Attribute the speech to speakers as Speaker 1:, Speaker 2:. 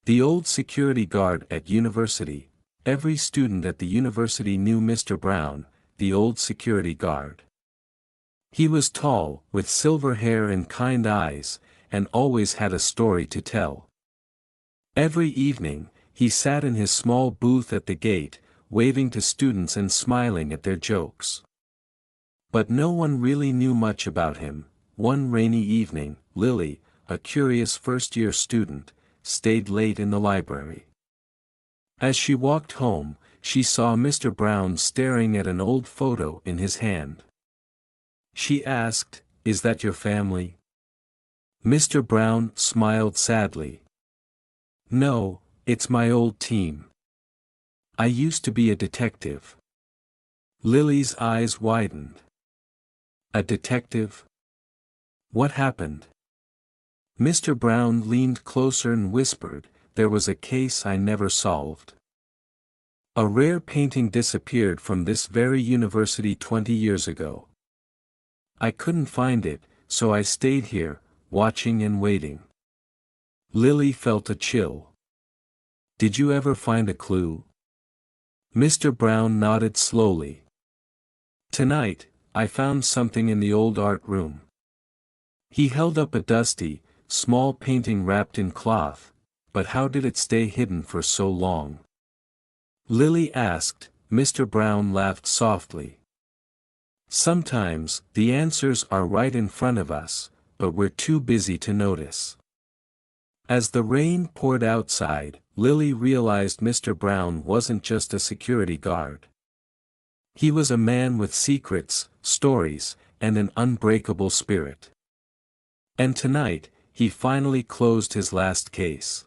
Speaker 1: The old security guard at university. Every student at the university knew Mr. Brown, the old security guard. He was tall, with silver hair and kind eyes, and always had a story to tell. Every evening, he sat in his small booth at the gate, waving to students and smiling at their jokes. But no one really knew much about him. One rainy evening, Lily, a curious first-year student, stayed late in the library. As she walked home, she saw Mr. Brown staring at an old photo in his hand. She asked, "Is that your family?" Mr. Brown smiled sadly. "No, it's my old team. I used to be a detective." Lily's eyes widened. "A detective? What happened?" Mr. Brown leaned closer and whispered, "There was a case I never solved. A rare painting disappeared from this very university 20 years ago. I couldn't find it, so I stayed here, watching and waiting." Lily felt a chill. "Did you ever find a clue?" Mr. Brown nodded slowly. "Tonight, I found something in the old art room." He held up a dusty, small painting wrapped in cloth, but how did it stay hidden for so long? Lily asked. Mr. Brown laughed softly. "Sometimes, the answers are right in front of us, but we're too busy to notice." As the rain poured outside, Lily realized Mr. Brown wasn't just a security guard. He was a man with secrets, stories, and an unbreakable spirit. And tonight, he finally closed his last case.